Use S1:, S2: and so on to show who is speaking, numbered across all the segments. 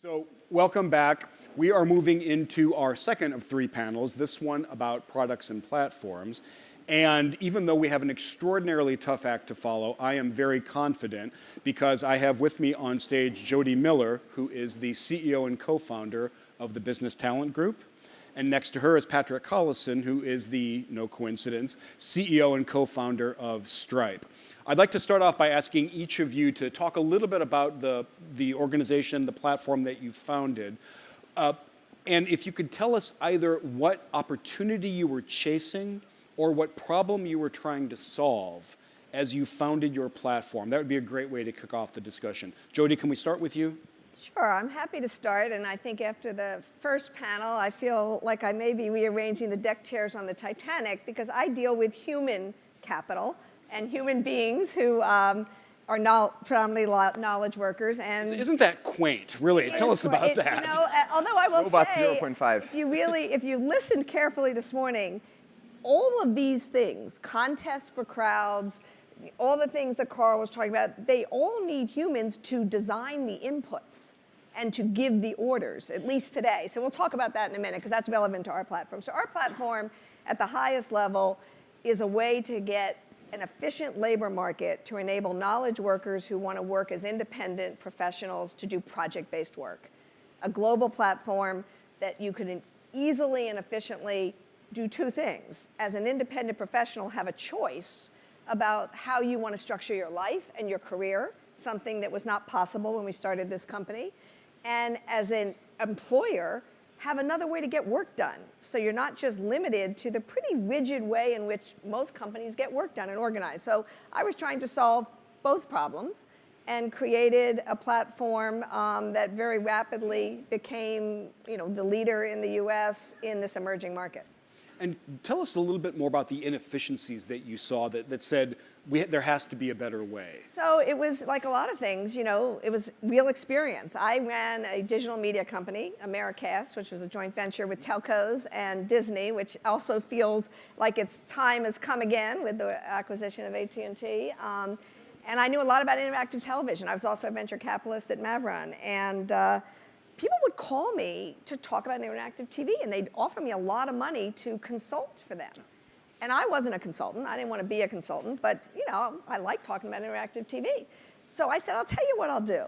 S1: So welcome back. We are moving into our second of three panels, this one about products and platforms. And even though we have an extraordinarily tough act to follow, I am very confident because I have with me on stage Jody Miller, who is the CEO and co-founder of the Business Talent Group. And next to her is Patrick Collison, who is the, no coincidence, CEO and co-founder of Stripe. I'd like to start off by asking each of you to talk a little bit about the organization, the platform that you founded. And if you could tell us either what opportunity you were chasing or what problem you were trying to solve as you founded your platform. That would be a great way to kick off the discussion. Jody, can we start with you?
S2: Sure, I'm happy to start, and I think after the first panel, I feel like I may be rearranging the deck chairs on the Titanic because I deal with human capital and human beings who are predominantly knowledge workers. And
S1: isn't that quaint, really? Tell us about that.
S2: You know, although I will
S3: Robots
S2: say,
S3: 0.5.
S2: if you listened carefully this morning, all of these things, contests for crowds, all the things that Carl was talking about, they all need humans to design the inputs and to give the orders, at least today. So we'll talk about that in a minute because that's relevant to our platform. So our platform at the highest level is a way to get an efficient labor market to enable knowledge workers who want to work as independent professionals to do project-based work. A global platform that you can easily and efficiently do two things. As an independent professional, have a choice about how you want to structure your life and your career, something that was not possible when we started this company. And as an employer, have another way to get work done. So you're not just limited to the pretty rigid way in which most companies get work done and organized. So I was trying to solve both problems and created a platform that very rapidly became, the leader in the US in this emerging market.
S1: And tell us a little bit more about the inefficiencies that you saw that said there has to be a better way.
S2: So it was like a lot of things, it was real experience. I ran a digital media company, Americast, which was a joint venture with telcos and Disney, which also feels like its time has come again with the acquisition of AT&T. And I knew a lot about interactive television. I was also a venture capitalist at Mavron. And people would call me to talk about interactive TV, and they'd offer me a lot of money to consult for them. And I wasn't a consultant. I didn't want to be a consultant, but I like talking about interactive TV. So I said, I'll tell you what I'll do.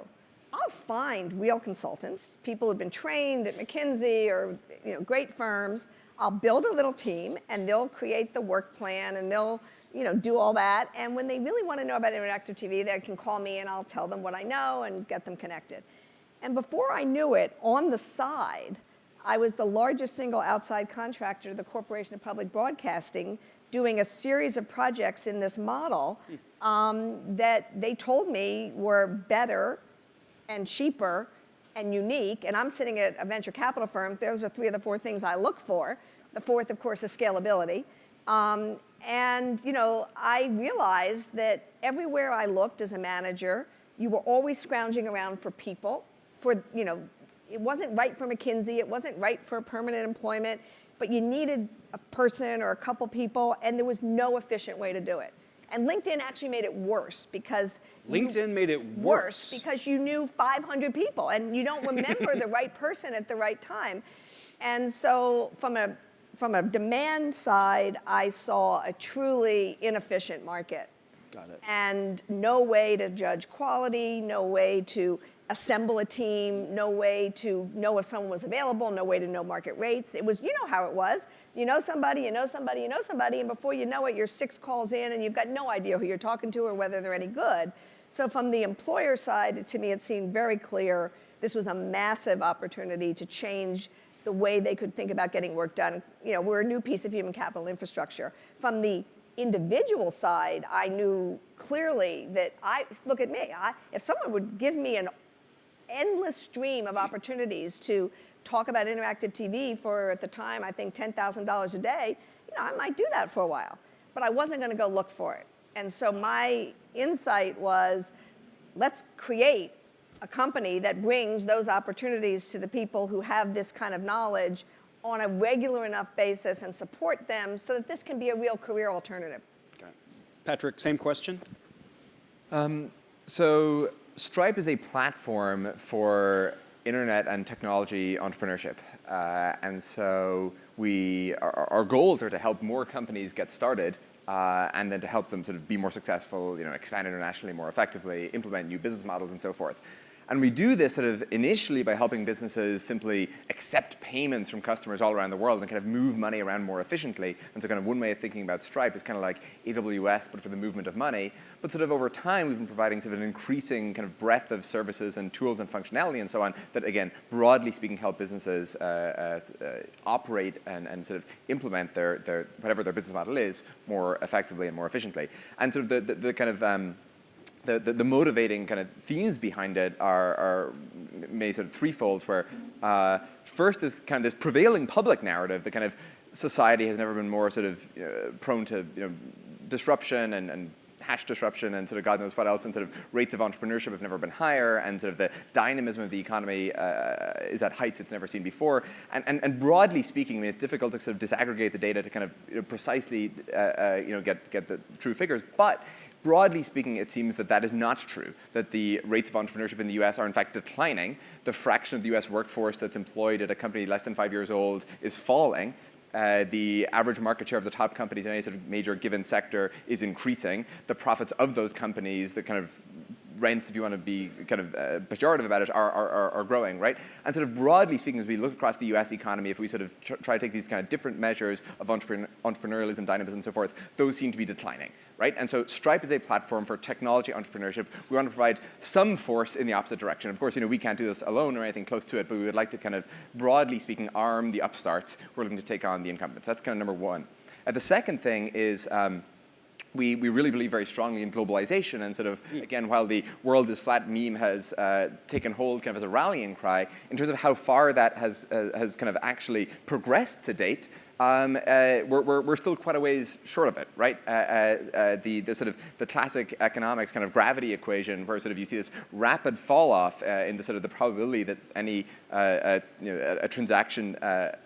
S2: I'll find real consultants, people who've been trained at McKinsey or great firms. I'll build a little team, and they'll create the work plan, and they'll do all that. And when they really want to know about interactive TV, they can call me, and I'll tell them what I know and get them connected. And before I knew it, on the side, I was the largest single outside contractor to the Corporation of Public Broadcasting, doing a series of projects in this model that they told me were better and cheaper and unique. And I'm sitting at a venture capital firm. Those are three of the four things I look for. The fourth, of course, is scalability. And I realized that everywhere I looked as a manager, you were always scrounging around for people. It wasn't right for McKinsey, it wasn't right for permanent employment, but you needed a person or a couple people, and there was no efficient way to do it. And LinkedIn actually made it worse because
S1: LinkedIn made it worse
S2: because you knew 500 people, and you don't remember the right person at the right time. And so from a demand side, I saw a truly inefficient market.
S1: Got it.
S2: And no way to judge quality, no way to assemble a team, no way to know if someone was available, no way to know market rates. It was, how it was. You know somebody, and before you know it, you're 6 calls in, and you've got no idea who you're talking to or whether they're any good. So from the employer side, to me, it seemed very clear this was a massive opportunity to change the way they could think about getting work done. We're a new piece of human capital infrastructure. From the individual side, I knew clearly that look at me, if someone would give me an endless stream of opportunities to talk about interactive TV for, at the time, I think $10,000 a day, I might do that for a while. But I wasn't going to go look for it. And so my insight was, let's create a company that brings those opportunities to the people who have this kind of knowledge on a regular enough basis and support them so that this can be a real career alternative.
S1: Okay. Patrick, same question?
S3: So Stripe is a platform for internet and technology entrepreneurship. And so our goals are to help more companies get started and then to help them sort of be more successful, expand internationally more effectively, implement new business models and so forth. And we do this sort of initially by helping businesses simply accept payments from customers all around the world and kind of move money around more efficiently. And so kind of one way of thinking about Stripe is kind of like AWS, but for the movement of money. But sort of over time, we've been providing sort of an increasing kind of breadth of services and tools and functionality and so on that, again, broadly speaking, help businesses operate and sort of implement their whatever their business model is more effectively and more efficiently. And sort of the kind of the motivating kind of themes behind it are maybe sort of threefold, where first is kind of this prevailing public narrative that kind of society has never been more sort of prone to disruption and hash disruption and sort of God knows what else, and sort of rates of entrepreneurship have never been higher, and sort of the dynamism of the economy is at heights it's never seen before. And broadly speaking, I mean, it's difficult to sort of disaggregate the data to kind of precisely get the true figures, but broadly speaking, it seems that is not true, that the rates of entrepreneurship in the US are in fact declining. The fraction of the US workforce that's employed at a company less than 5 years old is falling. The average market share of the top companies in any sort of major given sector is increasing. The profits of those companies, the kind of rents, if you want to be kind of pejorative about it, are growing, right? And sort of broadly speaking, as we look across the US economy, if we sort of try to take these kind of different measures of entrepreneurialism, dynamism, and so forth, those seem to be declining, right? And so Stripe is a platform for technology entrepreneurship. We want to provide some force in the opposite direction. Of course, we can't do this alone or anything close to it, but we would like to kind of, broadly speaking, arm the upstarts who are looking to take on the incumbents. That's kind of number one. The second thing is, we really believe very strongly in globalization, and sort of, again, while the world is flat meme has taken hold kind of as a rallying cry, in terms of how far that has kind of actually progressed to date, we're still quite a ways short of it, right? The sort of the classic economics kind of gravity equation, where sort of you see this rapid fall off in the sort of the probability that any a transaction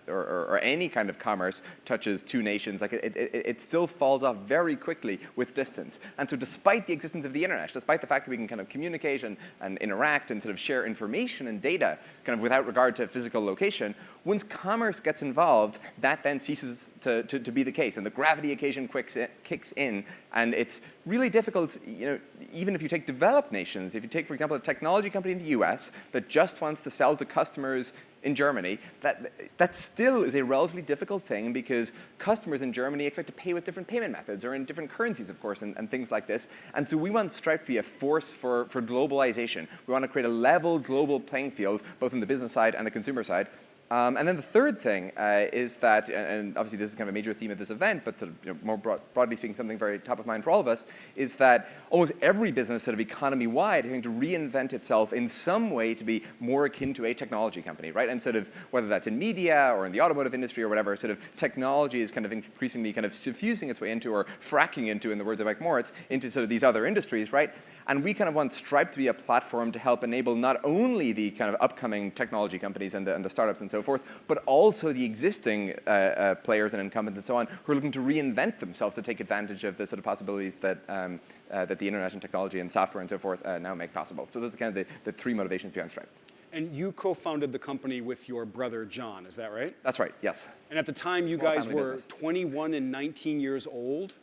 S3: or any kind of commerce touches two nations, like it still falls off very quickly with distance. And so despite the existence of the internet, despite the fact that we can kind of communicate and interact and sort of share information and data kind of without regard to physical location, once commerce gets involved, that then ceases to be the case, and the gravity equation kicks in, and it's really difficult, even if you take developed nations, if you take, for example, a technology company in the US that just wants to sell to customers in Germany, that still is a relatively difficult thing, because customers in Germany expect to pay with different payment methods or in different currencies, of course, and things like this. And so we want Stripe to be a force for globalization. We want to create a level global playing field, both on the business side and the consumer side. And then the third thing is that, and obviously this is kind of a major theme of this event, but sort of, more broadly speaking, something very top of mind for all of us, is that almost every business sort of economy-wide is going to reinvent itself in some way to be more akin to a technology company, right? And sort of, whether that's in media or in the automotive industry or whatever, sort of technology is kind of increasingly kind of suffusing its way into, or fracking into, in the words of Mike Moritz, into sort of these other industries, right? And we kind of want Stripe to be a platform to help enable not only the kind of upcoming technology companies and the startups and so forth, but also the existing players and incumbents and so on, who are looking to reinvent themselves to take advantage of the sort of possibilities that that the internet and technology and software and so forth now make possible. So those are kind of the three motivations behind Stripe.
S1: And you co-founded the company with your brother, John, is that right?
S3: That's right, yes.
S1: And at the time, you guys were 21 and 19 years old?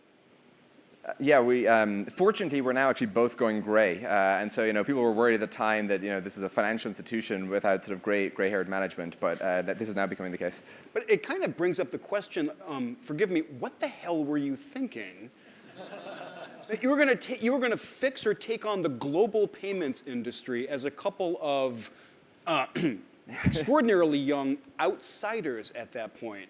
S3: Yeah, we fortunately we're now actually both going gray, and so people were worried at the time that this is a financial institution without sort of gray-haired management, but that this is now becoming the case.
S1: But it kind of brings up the question. Forgive me. What the hell were you thinking? That you were going to fix or take on the global payments industry as a couple of extraordinarily young outsiders at that point.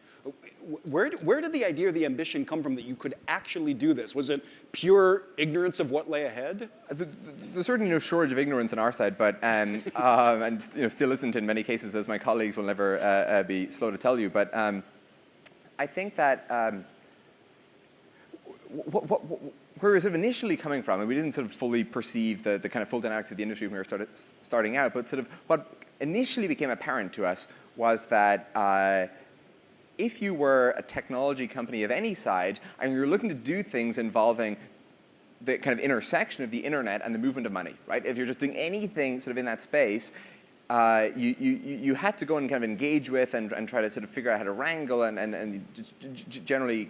S1: Where did the idea or the ambition come from that you could actually do this? Was it pure ignorance of what lay ahead?
S3: There's certainly no shortage of ignorance on our side, but and still isn't in many cases, as my colleagues will never be slow to tell you. But I think that where it was sort of initially coming from, and we didn't sort of fully perceive the kind of full dynamics of the industry when we were starting out, but sort of what initially became apparent to us was that if you were a technology company of any side and you're looking to do things involving the kind of intersection of the internet and the movement of money, right? If you're just doing anything sort of in that space, you had to go and kind of engage with and try to sort of figure out how to wrangle and just generally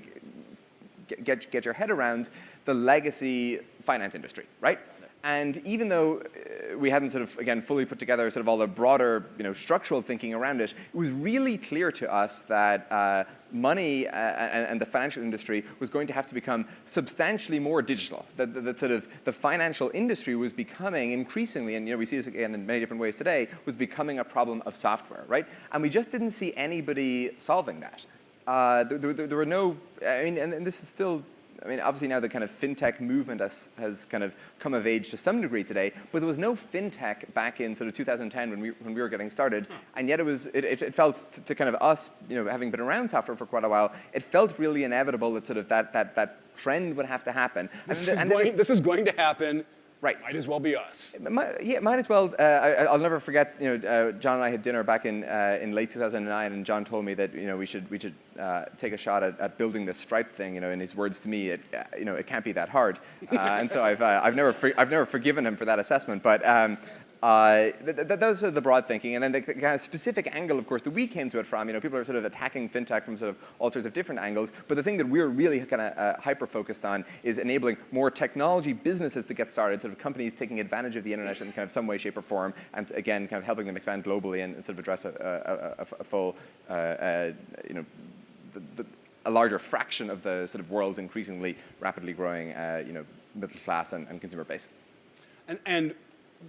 S3: get your head around the legacy finance industry, right? And even though we hadn't sort of, again, fully put together sort of all the broader, structural thinking around it, it was really clear to us that money and the financial industry was going to have to become substantially more digital. That sort of the financial industry was becoming increasingly, and we see this again in many different ways today, was becoming a problem of software, right? And we just didn't see anybody solving that. There were no, and this is still, obviously now the kind of fintech movement has kind of come of age to some degree today, but there was no fintech back in sort of 2010 when we were getting started, and yet it felt to kind of us, having been around software for quite a while, it felt really inevitable that sort of that trend would have to happen.
S1: This is going to happen. Right. Might as well be us.
S3: Might as well. I'll never forget. John and I had dinner back in late 2009, and John told me that we should take a shot at building this Stripe thing. In his words to me, it can't be that hard. And so I've never forgiven him for that assessment. But those are the broad thinking, and then the kind of specific angle, of course, that we came to it from. People are sort of attacking fintech from sort of all sorts of different angles, but the thing that we're really kind of hyper-focused on is enabling more technology businesses to get started, sort of companies taking advantage of the internet in kind of some way, shape, or form, and again, kind of helping them expand globally and sort of address a full, a larger fraction of the sort of world's increasingly rapidly growing, middle class and consumer base.
S1: And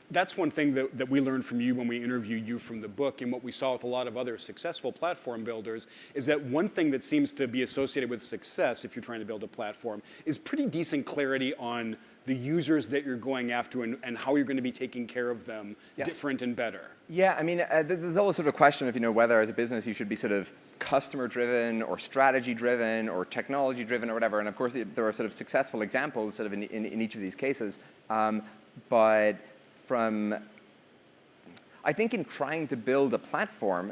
S1: that's one thing that we learned from you when we interviewed you from the book, and what we saw with a lot of other successful platform builders is that one thing that seems to be associated with success if you're trying to build a platform is pretty decent clarity on the users that you're going after and how you're going to be taking care of them different and better.
S3: Yeah, there's always sort of a question of whether as a business you should be sort of customer-driven or strategy-driven or technology-driven or whatever. And of course, there are sort of successful examples sort of in each of these cases, but I think in trying to build a platform,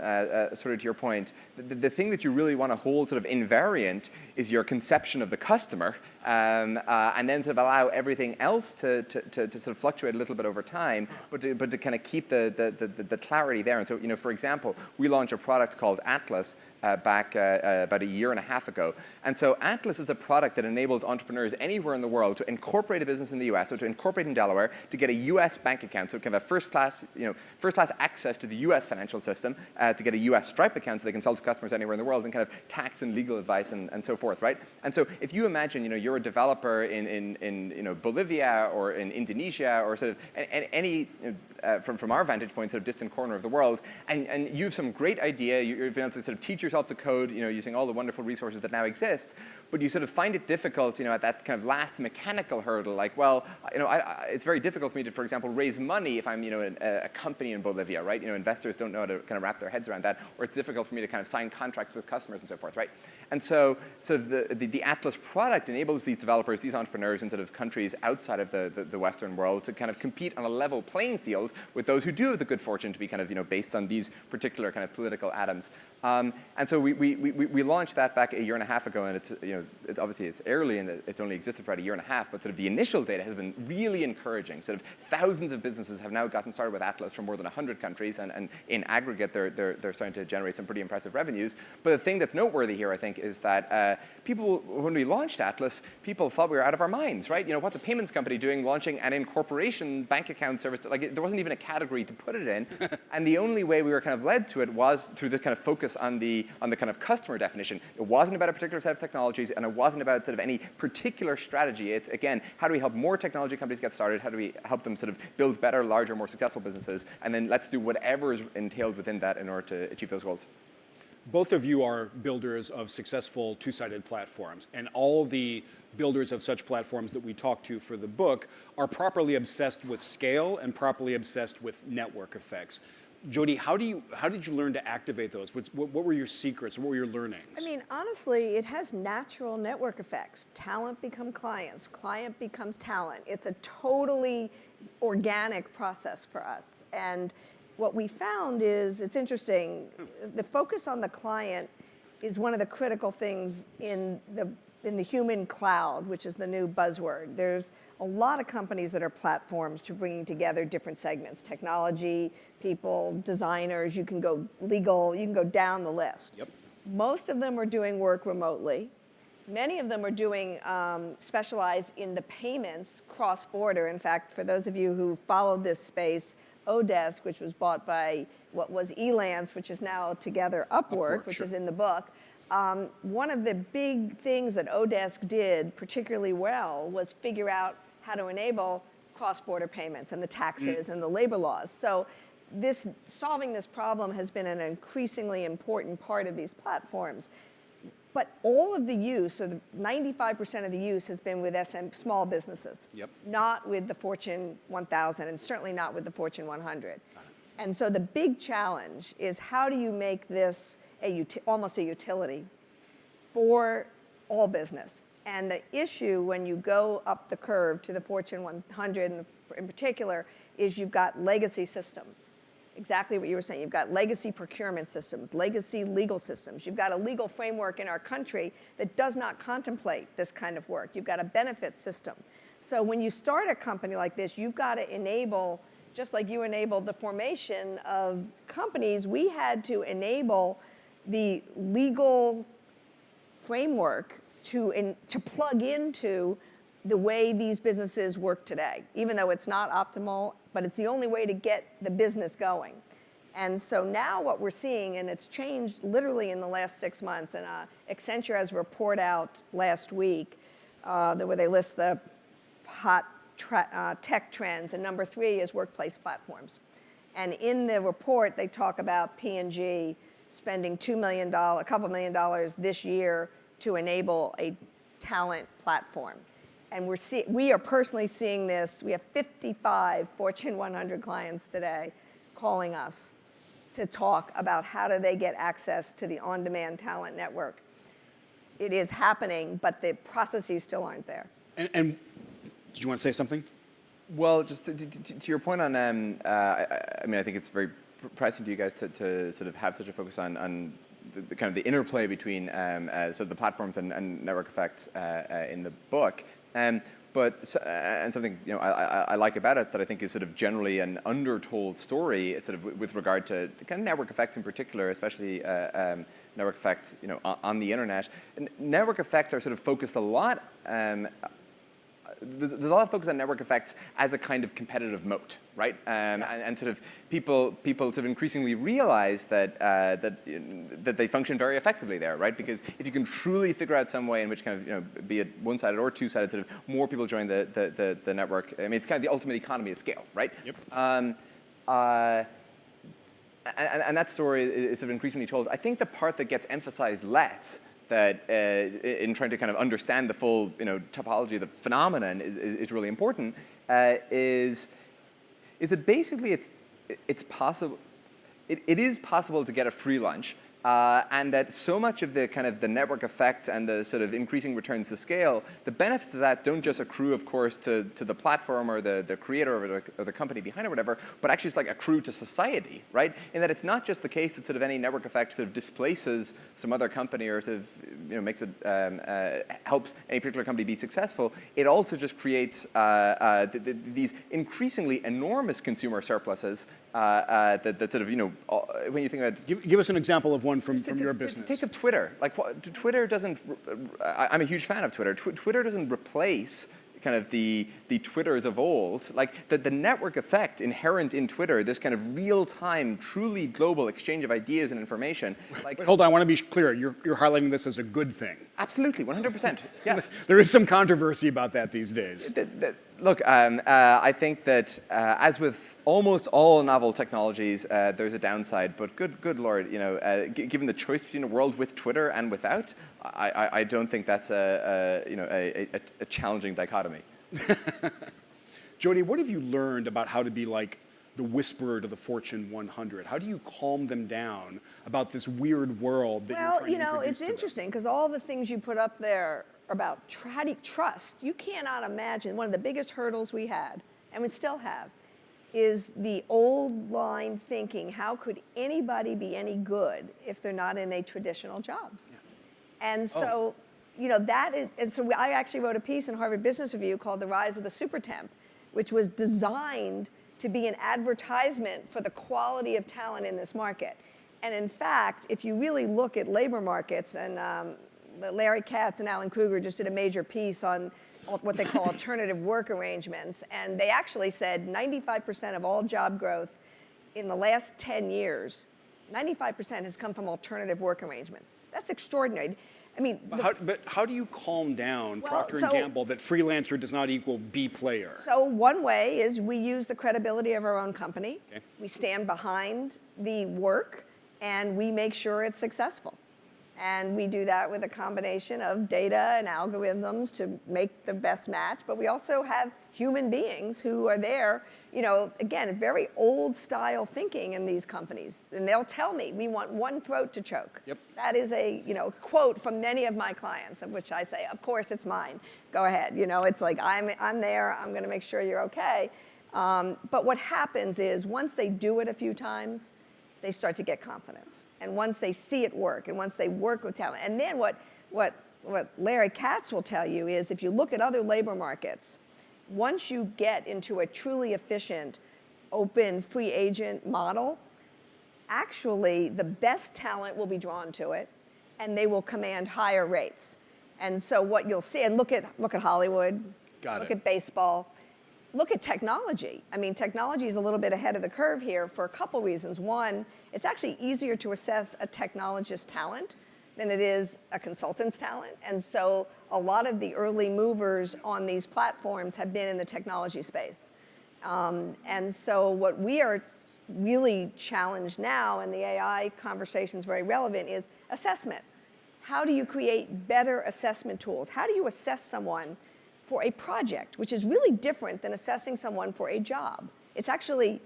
S3: sort of to your point, the thing that you really want to hold sort of invariant is your conception of the customer, and then sort of allow everything else to sort of fluctuate a little bit over time, but to kind of keep the clarity there. And so, for example, we launched a product called Atlas back about a year and a half ago. And so Atlas is a product that enables entrepreneurs anywhere in the world to incorporate a business in the US, so to incorporate in Delaware, to get a US bank account, so kind of a first-class access to the US financial system, to get a US Stripe account so they can sell to customers anywhere in the world, and kind of tax and legal advice and so forth, right? And so if you imagine, you're a developer in Bolivia or in Indonesia or sort of any from our vantage point, sort of distant corner of the world, and you have some great idea, you've been able to sort of teach yourself to code, using all the wonderful resources that now exist, but you sort of find it difficult, at that kind of last mechanical hurdle, like, well, it's very difficult for me to, for example, raise money if I'm, a company in Bolivia, right? Investors don't know how to kind of wrap their heads around that, or it's difficult for me to kind of sign contracts with customers and so forth, right? And so the Atlas product enables these developers, these entrepreneurs in sort of countries outside of the Western world to kind of compete on a level playing field with those who do have the good fortune to be kind of, based on these particular kind of political atoms. And so we launched that back a year and a half ago, and it's obviously it's early and it's only existed for about a year and a half, but sort of the initial data has been really encouraging. Sort of thousands of businesses have now gotten started with Atlas from more than 100 countries, and in aggregate they're starting to generate some pretty impressive revenues. But the thing that's noteworthy here, I think, is that people, when we launched Atlas, people thought we were out of our minds, right? What's a payments company doing launching an incorporation bank account service? Like, there wasn't even a category to put it in, and the only way we were kind of led to it was through this kind of focus on the kind of customer definition. It wasn't about a particular set of technologies, and it wasn't about sort of any particular strategy. It's, again, how do we help more technology companies get started? How do we help them sort of build better, larger, more successful businesses? And then let's do whatever is entailed within that in order to achieve those goals.
S1: Both of you are builders of successful two-sided platforms, and all the builders of such platforms that we talked to for the book are properly obsessed with scale and properly obsessed with network effects. Jody, how did you learn to activate those? What were your secrets? What were your learnings?
S2: Honestly, it has natural network effects. Talent become clients. Client becomes talent. It's a totally organic process for us. And what we found is, it's interesting, the focus on the client is one of the critical things in the in the human cloud, which is the new buzzword. There's a lot of companies that are platforms to bringing together different segments, technology, people, designers, you can go legal, you can go down the list.
S1: Yep.
S2: Most of them are doing work remotely. Many of them are doing specialized in the payments cross-border. In fact, for those of you who followed this space, Odesk, which was bought by what was Elance, which is now together Upwork, which
S1: sure.
S2: is in the book. One of the big things that Odesk did particularly well was figure out how to enable cross-border payments and the taxes and the labor laws. So solving this problem has been an increasingly important part of these platforms. But all of the use, so 95% of the use has been with small businesses, not with the Fortune 1000, and certainly not with the Fortune 100. And so the big challenge is how do you make this almost a utility for all business? And the issue when you go up the curve to the Fortune 100 in particular is you've got legacy systems. Exactly what you were saying. You've got legacy procurement systems, legacy legal systems. You've got a legal framework in our country that does not contemplate this kind of work. You've got a benefits system. So when you start a company like this, you've got to enable, just like you enabled the formation of companies, we had to enable the legal framework to plug into the way these businesses work today, even though it's not optimal, but it's the only way to get the business going. And so now what we're seeing, and it's changed literally in the last 6 months, and Accenture has a report out last week where they list the hot tech trends, and number 3 is workplace platforms. And in the report, they talk about P&G spending a couple $1 million this year to enable a talent platform. And we are personally seeing this. We have 55 Fortune 100 clients today calling us to talk about how do they get access to the on-demand talent network. It is happening, but the processes still aren't there.
S1: And did you want to say something?
S3: Well, just to your point on, I mean, I think it's very pressing to you guys to sort of have such a focus on the kind of the interplay between sort of the platforms and network effects in the book. But something I like about it that I think is sort of generally an undertold story, sort of with regard to kind of network effects in particular, especially network effects on the internet. And network effects are sort of focused a lot. There's a lot of focus on network effects as a kind of competitive moat, right? And sort of people sort of increasingly realize that they function very effectively there, right? Because if you can truly figure out some way in which kind of be it one-sided or two-sided, sort of more people join the network. I mean, it's kind of the ultimate economy of scale, right?
S1: Yep.
S3: And that story is sort of increasingly told. I think the part that gets emphasized less, that in trying to kind of understand the full topology of the phenomenon is really important, is that basically it's possible. It is possible to get a free lunch, and that so much of the kind of the network effect and the sort of increasing returns to scale, the benefits of that don't just accrue, of course, to the platform or the creator or the company behind it or whatever, but actually it's like accrue to society, right? In that it's not just the case that sort of any network effect sort of displaces some other company or sort of makes it helps any particular company be successful. It also just creates these increasingly enormous consumer surpluses that sort of when you think about
S1: Give us an example of one from your business.
S3: Take of Twitter. Like Twitter doesn't. I'm a huge fan of Twitter. Twitter doesn't replace kind of the Twitters of old. Like the network effect inherent in Twitter, this kind of real-time, truly global exchange of ideas and information. Like,
S1: Wait, hold on, I want to be clear. You're highlighting this as a good thing.
S3: Absolutely, 100%. Yes.
S1: There is some controversy about that these days.
S3: Look, I think that as with almost all novel technologies, there's a downside. But good Lord, given the choice between a world with Twitter and without, I don't think that's a challenging dichotomy.
S1: Jody, what have you learned about how to be like the whisperer to the Fortune 100? How do you calm them down about this weird world that you're trying to introduce
S2: it's
S1: to them?
S2: interesting because all the things you put up there about how do you trust, you cannot imagine. One of the biggest hurdles we had, and we still have, is the old line thinking, how could anybody be any good if they're not in a traditional job? Yeah. And so that is, and so I actually wrote a piece in Harvard Business Review called The Rise of the Super Temp, which was designed to be an advertisement for the quality of talent in this market. And in fact, if you really look at labor markets, and Larry Katz and Alan Kruger just did a major piece on what they call alternative work arrangements, and they actually said 95% of all job growth in the last 10 years, 95% has come from alternative work arrangements. That's extraordinary. I mean,
S1: but how do you calm down Procter & Gamble that freelancer does not equal B player?
S2: So one way is we use the credibility of our own company.
S1: Okay.
S2: We stand behind the work, and we make sure it's successful. And we do that with a combination of data and algorithms to make the best match. But we also have human beings who are there, again, very old style thinking in these companies. And they'll tell me, we want one throat to choke.
S1: Yep.
S2: That is a quote from many of my clients, of which I say, of course it's mine. Go ahead. It's like, I'm there, I'm going to make sure you're okay. But what happens is once they do it a few times, they start to get confidence. And once they see it work, and once they work with talent, and then what Larry Katz will tell you is if you look at other labor markets, once you get into a truly efficient, open, free agent model, actually the best talent will be drawn to it, and they will command higher rates. And so what you'll see, and look at Hollywood, look at baseball, look at technology. I mean, technology is a little bit ahead of the curve here for a couple reasons. One, it's actually easier to assess a technologist's talent than it is a consultant's talent. And so a lot of the early movers on these platforms have been in the technology space. And so what we are really challenged now, and the AI conversation is very relevant, is assessment. How do you create better assessment tools? How do you assess someone for a project, which is really different than assessing someone for a job? It's actually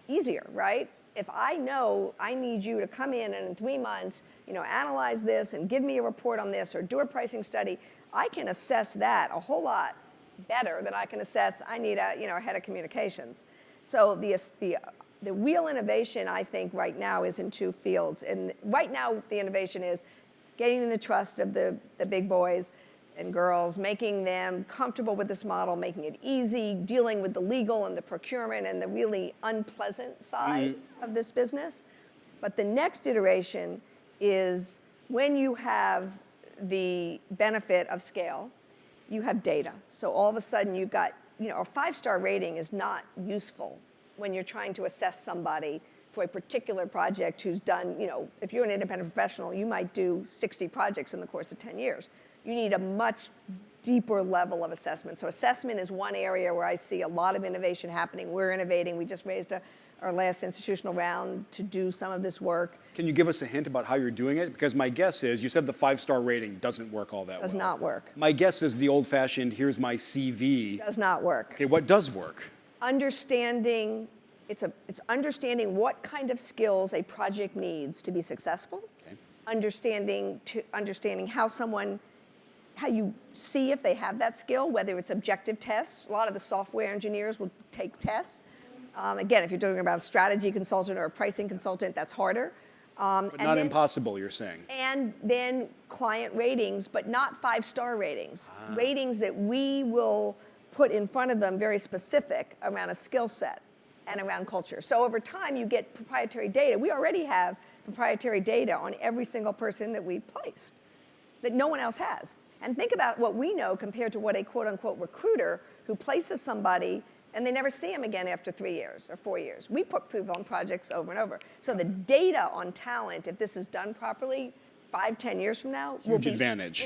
S2: easier, right? If I know I need you to come in and in 3 months, analyze this and give me a report on this or do a pricing study, I can assess that a whole lot better than I can assess I need a head of communications. So the real innovation, I think, right now is in 2 fields. And right now, the innovation is gaining the trust of the big boys and girls, making them comfortable with this model, making it easy, dealing with the legal and the procurement and the really unpleasant side of this business. But the next iteration is when you have the benefit of scale, you have data. So all of a sudden you've got, a 5-star rating is not useful when you're trying to assess somebody for a particular project who's done, if you're an independent professional, you might do 60 projects in the course of 10 years. You need a much deeper level of assessment. So assessment is one area where I see a lot of innovation happening. We're innovating. We just raised our last institutional round to do some of this work.
S1: Can you give us a hint about how you're doing it? Because my guess is, you said the 5-star rating doesn't work all that well.
S2: Does not work.
S1: My guess is the old-fashioned, here's my CV.
S2: Does not work.
S1: Okay, what does work?
S2: Understanding, it's understanding what kind of skills a project needs to be successful.
S1: Okay.
S2: Understanding how you see if they have that skill, whether it's objective tests. A lot of the software engineers will take tests. Again, if you're talking about a strategy consultant or a pricing consultant, that's harder.
S1: But not impossible, you're saying.
S2: And then client ratings, but not 5-star ratings. Ratings that we will put in front of them very specific around a skill set and around culture. So over time, you get proprietary data. We already have proprietary data on every single person that we've placed that no one else has. And think about what we know compared to what a quote-unquote recruiter who places somebody and they never see him again after 3 years or 4 years. We put people on projects over and over. So the data on talent, if this is done properly, 5, 10 years from now, will be unmatched.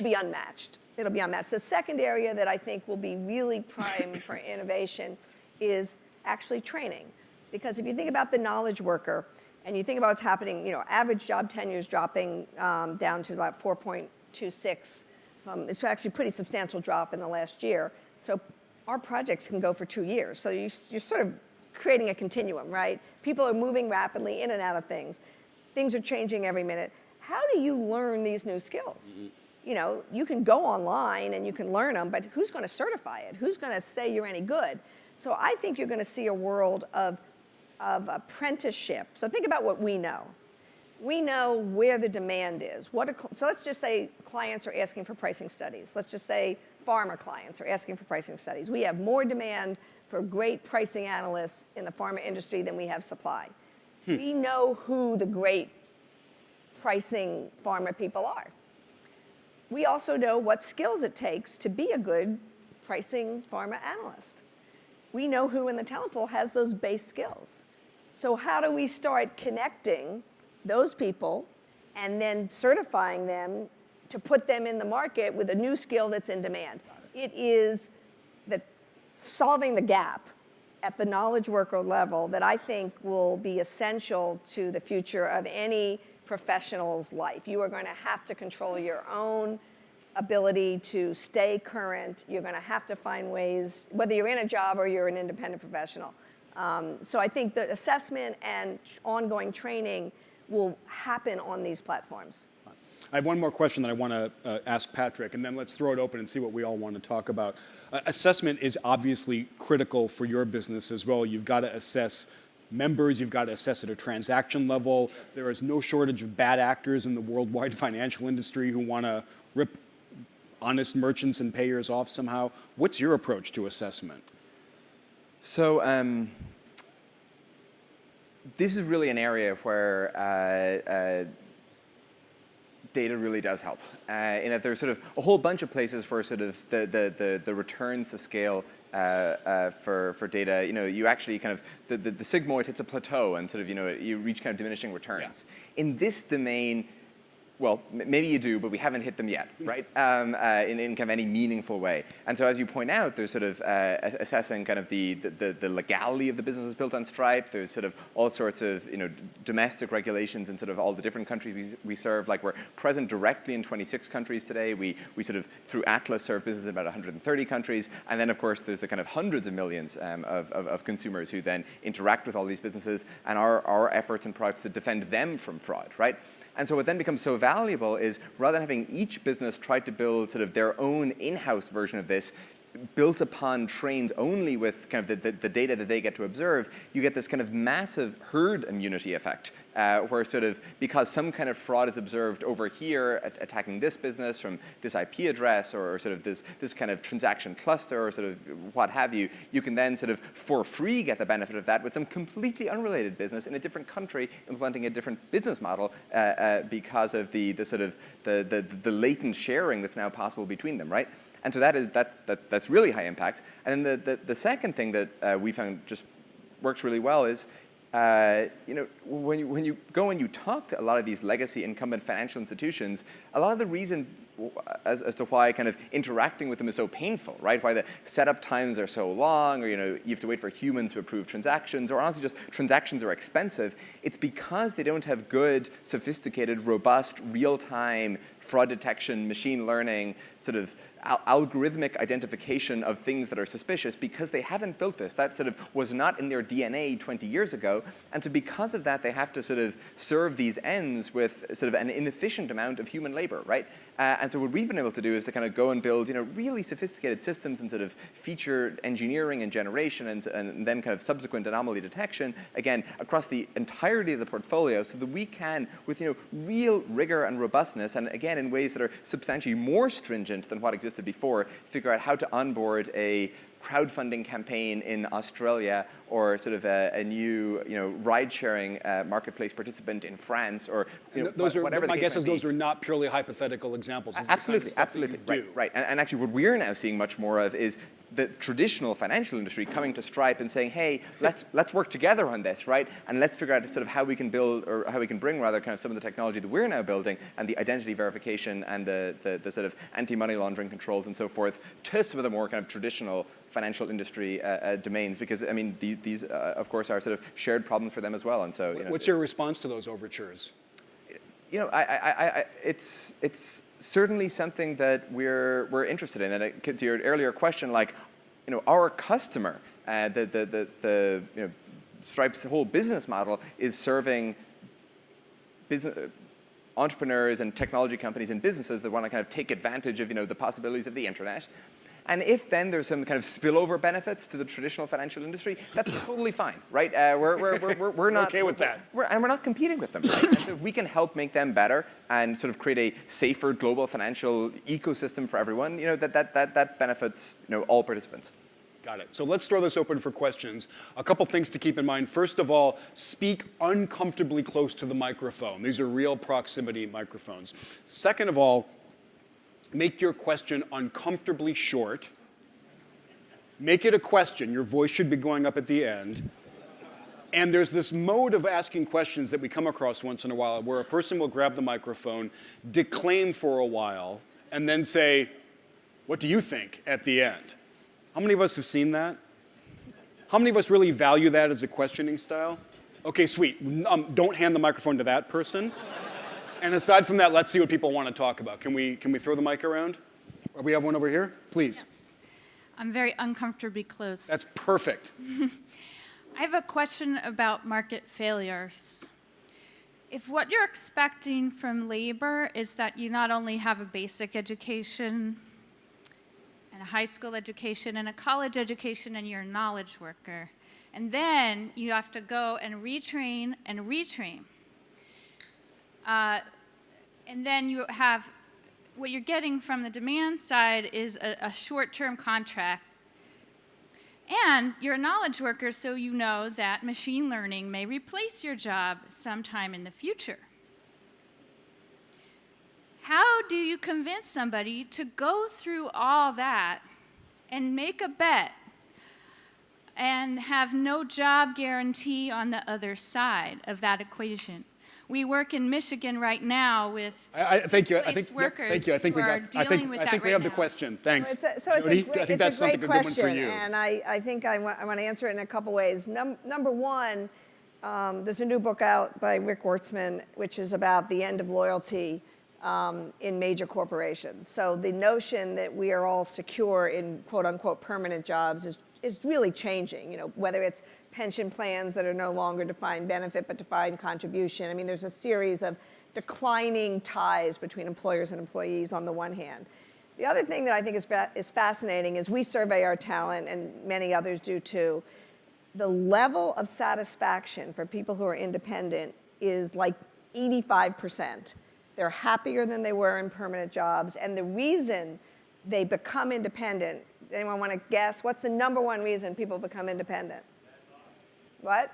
S2: It'll be unmatched. The second area that I think will be really prime for innovation is actually training. Because if you think about the knowledge worker and you think about what's happening, average job tenure is dropping down to about 4.26. It's actually a pretty substantial drop in the last year. So our projects can go for 2 years. So you're sort of creating a continuum, right? People are moving rapidly in and out of things. Things are changing every minute. How do you learn these new skills? You can go online and you can learn them, but who's going to certify it? Who's going to say you're any good? So I think you're going to see a world of apprenticeship. So think about what we know. We know where the demand is. So let's just say clients are asking for pricing studies. Let's just say pharma clients are asking for pricing studies. We have more demand for great pricing analysts in the pharma industry than we have supply. We know who the great pricing pharma people are. We also know what skills it takes to be a good pricing pharma analyst. We know who in the talent pool has those base skills. So how do we start connecting those people and then certifying them to put them in the market with a new skill that's in demand? It is solving the gap at the knowledge worker level that I think will be essential to the future of any professional's life. You are going to have to control your own ability to stay current. You're going to have to find ways, whether you're in a job or you're an independent professional. So I think the assessment and ongoing training will happen on these platforms.
S1: I have one more question that I want to ask Patrick, and then let's throw it open and see what we all want to talk about. Assessment is obviously critical for your business as well. You've got to assess members, you've got to assess at a transaction level. There is no shortage of bad actors in the worldwide financial industry who want to rip honest merchants and payers off somehow. What's your approach to assessment?
S3: So this is really an area where data really does help. In that there's sort of a whole bunch of places where sort of the returns to scale for data, you actually kind of, the sigmoid hits a plateau and sort of, you reach kind of diminishing returns. Yeah. In this domain, well, maybe you do, but we haven't hit them yet, right? In kind of any meaningful way. And so as you point out, there's sort of assessing kind of the legality of the businesses built on Stripe. There's sort of all sorts of domestic regulations in sort of all the different countries we serve. Like we're present directly in 26 countries today. We sort of, through Atlas, serve businesses in about 130 countries. And then, of course, there's the kind of hundreds of millions of consumers who then interact with all these businesses, and our efforts and products to defend them from fraud, right? And so what then becomes so valuable is, rather than having each business try to build sort of their own in-house version of this, built upon, trained only with kind of the data that they get to observe, you get this kind of massive herd immunity effect, where sort of, because some kind of fraud is observed over here attacking this business from this IP address or sort of this kind of transaction cluster or sort of what have you, you can then sort of for free get the benefit of that with some completely unrelated business in a different country implementing a different business model because of the sort of the latent sharing that's now possible between them, right? And so that's really high impact. And then the second thing that we found just works really well is, when you go and you talk to a lot of these legacy incumbent financial institutions, a lot of the reason as to why kind of interacting with them is so painful, right? Why the setup times are so long, or you have to wait for humans to approve transactions, or honestly just transactions are expensive. It's because they don't have good, sophisticated, robust, real-time fraud detection, machine learning, sort of algorithmic identification of things that are suspicious, because they haven't built this. That sort of was not in their DNA 20 years ago. And so because of that, they have to sort of serve these ends with sort of an inefficient amount of human labor, right? And so what we've been able to do is to kind of go and build, really sophisticated systems and sort of feature engineering and generation and then kind of subsequent anomaly detection, again, across the entirety of the portfolio, so that we can, with real rigor and robustness, and again, in ways that are substantially more stringent than what existed before, figure out how to onboard a crowdfunding campaign in Australia, or sort of a new, ride-sharing marketplace participant in France, or whatever.
S1: My guess is those are not purely hypothetical examples.
S3: Absolutely, absolutely, right. And actually, what we're now seeing much more of is the traditional financial industry coming to Stripe and saying, "Hey, let's work together on this, right? And let's figure out sort of how we can build, or how we can bring rather, kind of some of the technology that we're now building, and the identity verification and the sort of anti-money laundering controls and so forth, to some of the more kind of traditional financial industry domains, because I mean these of course are sort of shared problems for them as well." And so,
S1: what's your response to those overtures?
S3: It's certainly something that we're interested in. And to your earlier question, like, our customer, Stripe's whole business model is serving entrepreneurs and technology companies and businesses that want to kind of take advantage of the possibilities of the internet. And if then there's some kind of spillover benefits to the traditional financial industry, that's totally fine, right? We're not
S1: okay with that.
S3: And we're not competing with them, right? And so if we can help make them better and sort of create a safer global financial ecosystem for everyone, that benefits all participants.
S1: Got it. So let's throw this open for questions. A couple things to keep in mind. First of all, speak uncomfortably close to the microphone. These are real proximity microphones. Second of all, make your question uncomfortably short. Make it a question. Your voice should be going up at the end. And there's this mode of asking questions that we come across once in a while where a person will grab the microphone, declaim for a while, and then say, "What do you think?" at the end. How many of us have seen that? How many of us really value that as a questioning style? Okay, sweet. Don't hand the microphone to that person. And aside from that, let's see what people want to talk about. Can we throw the mic around? We have one over here? Please.
S4: Yes. I'm very uncomfortably close.
S1: That's perfect.
S4: I have a question about market failures. If what you're expecting from labor is that you not only have a basic education, and a high school education, and a college education, and you're a knowledge worker, and then you have to go and retrain and retrain. And then you have, what you're getting from the demand side is a short-term contract. And you're a knowledge worker, so you know that machine learning may replace your job sometime in the future. How do you convince somebody to go through all that and make a bet and have no job guarantee on the other side of that equation? We work in Michigan right now with displaced workers who are dealing with that right now.
S1: I think we have the question. Thanks.
S2: Jody,
S1: I think that's something a good one for you.
S2: And I think I want to answer it in a couple ways. Number one, there's a new book out by Rick Wartzman, which is about the end of loyalty in major corporations. So the notion that we are all secure in quote unquote permanent jobs is really changing, whether it's pension plans that are no longer defined benefit but defined contribution. I mean, there's a series of declining ties between employers and employees on the one hand. The other thing that I think is fascinating is we survey our talent, and many others do too. The level of satisfaction for people who are independent is like 85%. They're happier than they were in permanent jobs, and the reason they become independent, anyone want to guess? What's the number one reason people become independent? What?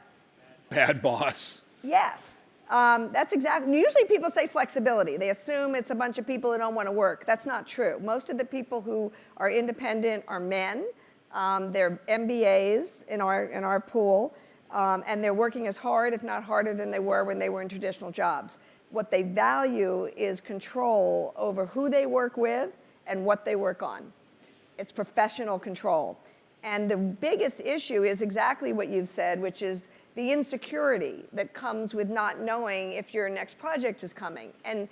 S1: Bad boss.
S2: Yes. That's exactly, usually people say flexibility. They assume it's a bunch of people who don't want to work. That's not true. Most of the people who are independent are men. They're MBAs in our pool, and they're working as hard, if not harder, than they were when they were in traditional jobs. What they value is control over who they work with and what they work on. It's professional control. And the biggest issue is exactly what you've said, which is the insecurity that comes with not knowing if your next project is coming. And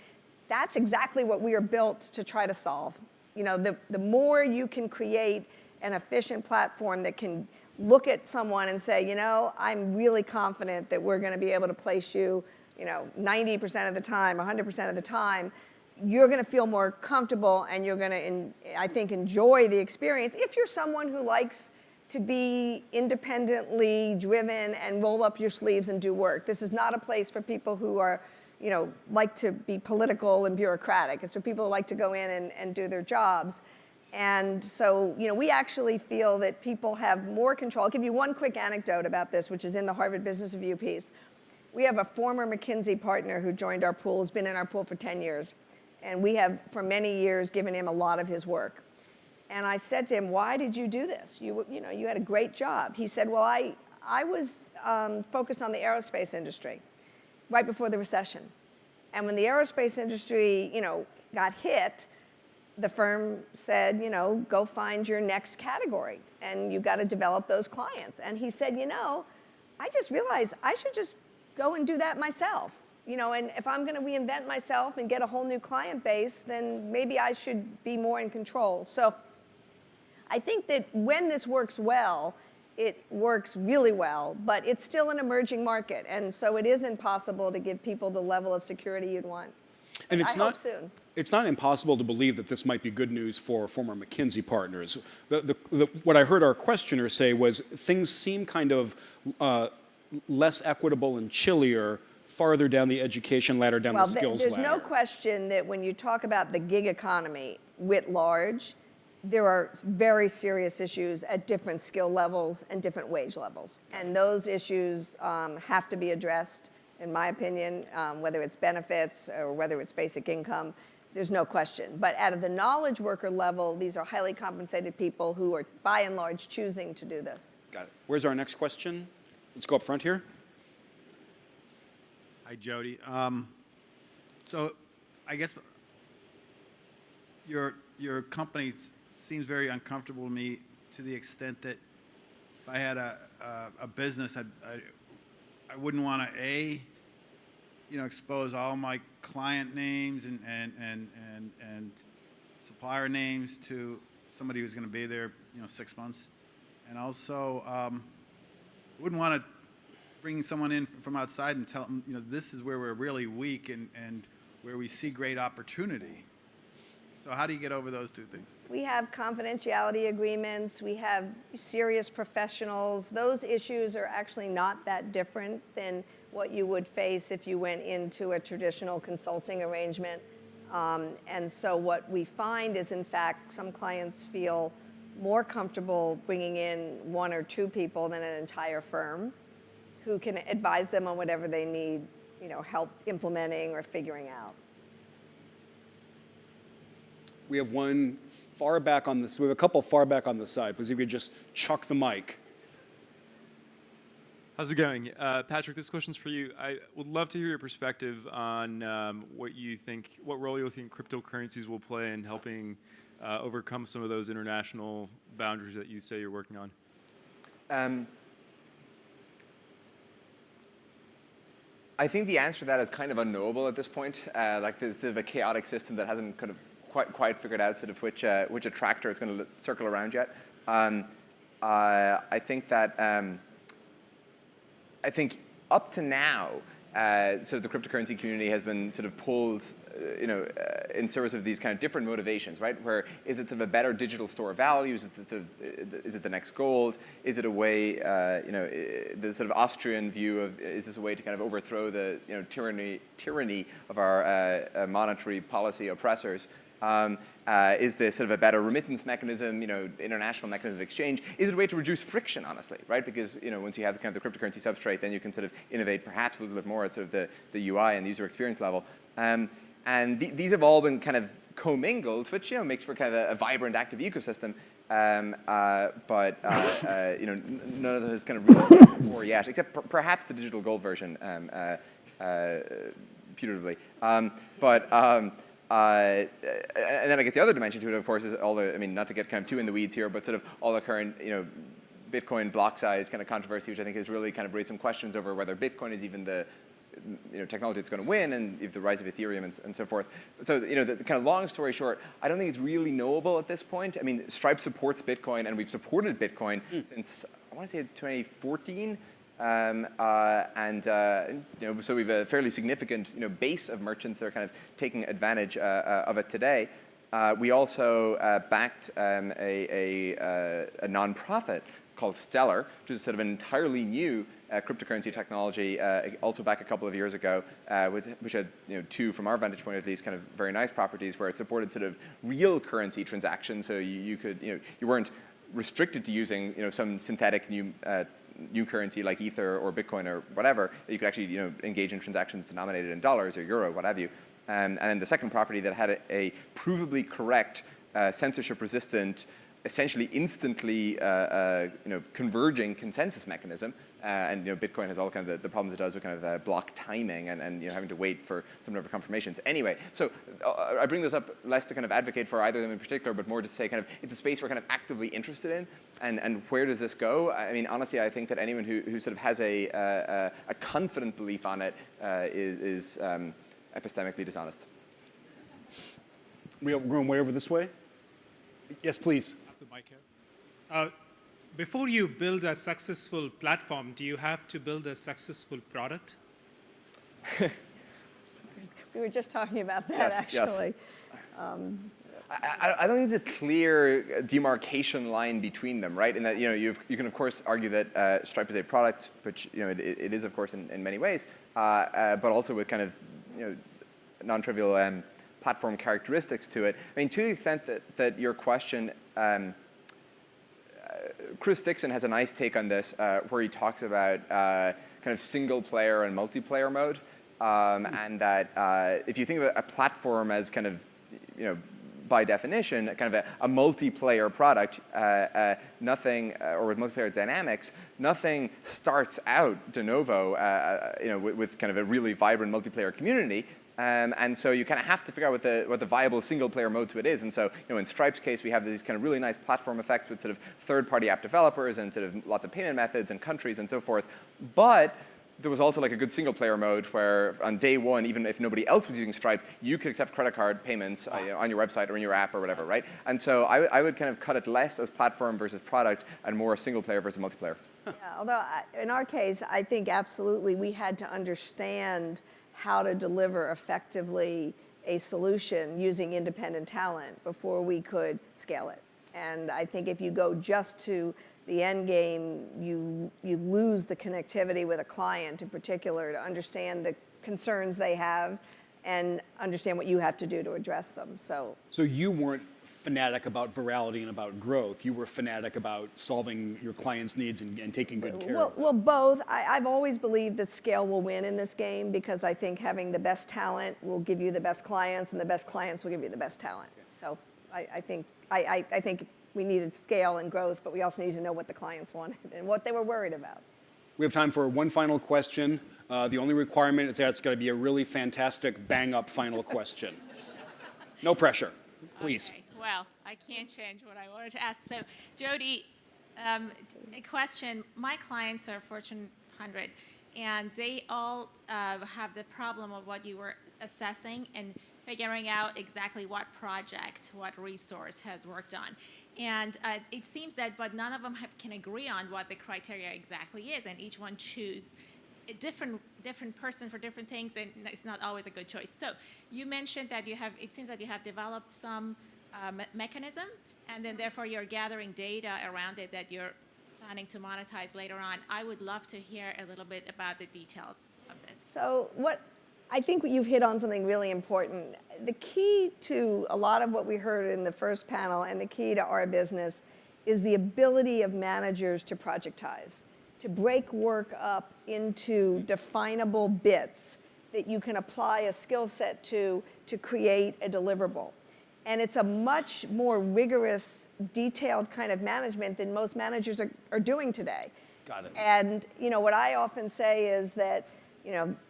S2: that's exactly what we are built to try to solve. The more you can create an efficient platform that can look at someone and say, I'm really confident that we're going to be able to place you, 90% of the time, 100% of the time, you're going to feel more comfortable and you're going to, I think, enjoy the experience if you're someone who likes to be independently driven and roll up your sleeves and do work. This is not a place for people who are, like to be political and bureaucratic. It's for people who like to go in and do their jobs. And so, we actually feel that people have more control. I'll give you one quick anecdote about this, which is in the Harvard Business Review piece. We have a former McKinsey partner who joined our pool, has been in our pool for 10 years. And we have, for many years, given him a lot of his work. And I said to him, why did you do this? You had a great job. He said, well, I was focused on the aerospace industry right before the recession. And when the aerospace industry, got hit, the firm said, go find your next category. And you got to develop those clients. And he said, I just realized I should just go and do that myself. And if I'm going to reinvent myself and get a whole new client base, then maybe I should be more in control. So I think that when this works well, it works really well, but it's still an emerging market. And so it isn't possible to give people the level of security you'd want.
S1: And
S2: I hope soon.
S1: It's not impossible to believe that this might be good news for former McKinsey partners. What I heard our questioner say was things seem kind of less equitable and chillier farther down the education ladder, down the skills
S2: there's
S1: ladder.
S2: no question that when you talk about the gig economy writ large, there are very serious issues at different skill levels and different wage levels. And those issues have to be addressed, in my opinion, whether it's benefits or whether it's basic income. There's no question. But at the knowledge worker level, these are highly compensated people who are, by and large, choosing to do this.
S1: Got it. Where's our next question? Let's go up front here.
S5: Hi, Jody. So I guess your company seems very uncomfortable to me to the extent that if I had a business, I wouldn't want to, expose all my client names and supplier names to somebody who's going to be there, 6 months. And also, wouldn't want to bring someone in from outside and tell them, this is where we're really weak and where we see great opportunity. So how do you get over those two things?
S2: We have confidentiality agreements. We have serious professionals. Those issues are actually not that different than what you would face if you went into a traditional consulting arrangement. And so what we find is, in fact, some clients feel more comfortable bringing in 1 or 2 people than an entire firm who can advise them on whatever they need, help implementing or figuring out.
S1: We have one far back on this. We have a couple far back on the side. Please, if you could just chuck the mic.
S6: How's it going? Patrick, this question's for you. I would love to hear your perspective on what role you think cryptocurrencies will play in helping overcome some of those international boundaries that you say you're working on.
S3: I think the answer to that is kind of unknowable at this point. Like there's sort of a chaotic system that hasn't kind of quite figured out sort of which attractor it's going to circle around yet. I think that I think up to now, sort of the cryptocurrency community has been sort of pulled, in service of these kind of different motivations, right? Where is it sort of a better digital store of value? Is it the next gold? Is it a way, the sort of Austrian view of, is this a way to kind of overthrow the tyranny of our monetary policy oppressors? Is this sort of a better remittance mechanism, international mechanism of exchange? Is it a way to reduce friction, honestly, right? Because, once you have the kind of the cryptocurrency substrate, then you can sort of innovate perhaps a little bit more at sort of the UI and the user experience level. And these have all been kind of commingled, which, makes for kind of a vibrant, active ecosystem. But none of it has kind of really come before yet, except perhaps the digital gold version, putatively. And then I guess the other dimension to it, of course, is all the, not to get kind of too in the weeds here, but sort of all the current, Bitcoin block size kind of controversy, which I think has really kind of raised some questions over whether Bitcoin is even the, technology that's going to win, and if the rise of Ethereum and so forth. So, the kind of long story short, I don't think it's really knowable at this point. Stripe supports Bitcoin, and we've supported Bitcoin since, I want to say 2014. So we have a fairly significant, base of merchants that are kind of taking advantage of it today. We also backed a nonprofit called Stellar, which is sort of an entirely new cryptocurrency technology, also back a couple of years ago, which had, 2, from our vantage point at least, kind of very nice properties where it supported sort of real currency transactions. So you could, you weren't restricted to using, some synthetic new currency like Ether or Bitcoin or whatever. You could actually, engage in transactions denominated in dollars or euro, what have you. And then the second property that had a provably correct, censorship-resistant, essentially instantly, converging consensus mechanism. And Bitcoin has all kind of the problems it does with kind of block timing and having to wait for some number of confirmations. Anyway, so I bring this up less to kind of advocate for either of them in particular, but more to say kind of it's a space we're kind of actively interested in. And where does this go? Honestly, I think that anyone who sort of has a confident belief on it is epistemically dishonest.
S1: We're going way over this way. Yes, please.
S7: The mic here. Before you build a successful platform, do you have to build a successful product?
S2: We were just talking about that,
S3: Yes, yes.
S2: actually.
S3: I don't think there's a clear demarcation line between them, right? In that, you can of course argue that Stripe is a product, which it is of course in many ways, but also with kind of non-trivial platform characteristics to it. I mean, to the extent that your question, Chris Dixon has a nice take on this, where he talks about kind of single player and multiplayer mode, and that if you think of a platform as kind of, by definition, kind of a multiplayer product, nothing, or with multiplayer dynamics, nothing starts out de novo, with kind of a really vibrant multiplayer community. And so you kind of have to figure out what the viable single-player mode to it is. And so, in Stripe's case, we have these kind of really nice platform effects with sort of third-party app developers and sort of lots of payment methods and countries and so forth. But there was also like a good single-player mode where on day one, even if nobody else was using Stripe, you could accept credit card payments on your website or in your app or whatever, right? And so I would kind of cut it less as platform versus product and more single-player versus multiplayer.
S2: Yeah, although in our case, I think absolutely we had to understand how to deliver effectively a solution using independent talent before we could scale it. And I think if you go just to the end game, you lose the connectivity with a client in particular to understand the concerns they have and understand what you have to do to address them. So
S1: you weren't fanatic about virality and about growth. You were fanatic about solving your clients' needs and taking good care of them.
S2: Well, both. I've always believed that scale will win in this game because I think having the best talent will give you the best clients, and the best clients will give you the best talent. So I think we needed scale and growth, but we also needed to know what the clients wanted and what they were worried about.
S1: We have time for one final question. The only requirement is that it's got to be a really fantastic, bang-up final question. No pressure, please.
S8: Okay. Well, I can't change what I wanted to ask. So, Jody, a question. My clients are Fortune 100, and they all have the problem of what you were assessing and figuring out exactly what project, what resource has worked on. And it seems that, but none of them can agree on what the criteria exactly is, and each one choose a different person for different things, and it's not always a good choice. So you mentioned that it seems that you have developed some mechanism, and then therefore you're gathering data around it that you're planning to monetize later on. I would love to hear a little bit about the details of this.
S2: So I think you've hit on something really important. The key to a lot of what we heard in the first panel and the key to our business is the ability of managers to projectize, to break work up into definable bits that you can apply a skill set to create a deliverable. And it's a much more rigorous, detailed kind of management than most managers are doing today.
S1: Got it.
S2: And what I often say is that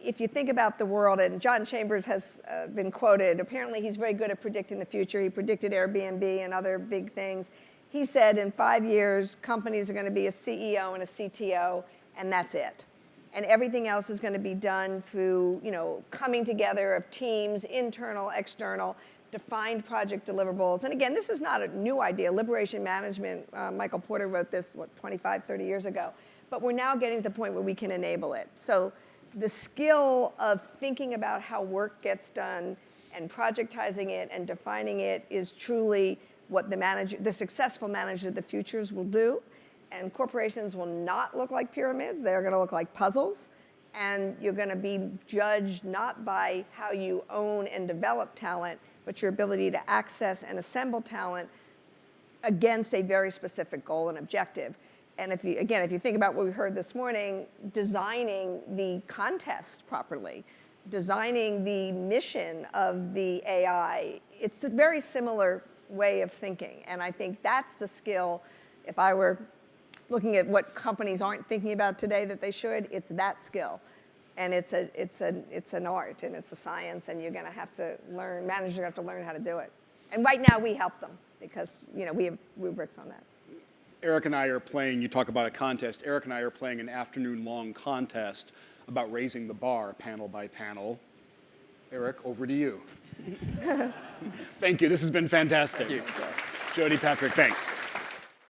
S2: if you think about the world, and John Chambers has been quoted, apparently he's very good at predicting the future. He predicted Airbnb and other big things. He said in 5 years, companies are going to be a CEO and a CTO, and that's it. And everything else is going to be done through, coming together of teams, internal, external, defined project deliverables. And again, this is not a new idea. Liberation management, Michael Porter wrote this, 25, 30 years ago. But we're now getting to the point where we can enable it. So the skill of thinking about how work gets done and projectizing it and defining it is truly what the successful manager of the futures will do. And corporations will not look like pyramids. They're going to look like puzzles. And you're going to be judged not by how you own and develop talent, but your ability to access and assemble talent against a very specific goal and objective. And if you think about what we heard this morning, designing the contest properly, designing the mission of the AI, it's a very similar way of thinking. And I think that's the skill. If I were looking at what companies aren't thinking about today that they should, it's that skill. And it's an art and it's a science, and you're going to have to learn, managers are going to have to learn how to do it. And right now we help them because we have rubrics on that.
S1: Eric and I are playing, you talk about a contest, Eric and I are playing an afternoon-long contest about raising the bar panel by panel. Eric, over to you. Thank you, this has been fantastic.
S3: Thank you.
S1: Jody, Patrick, thanks.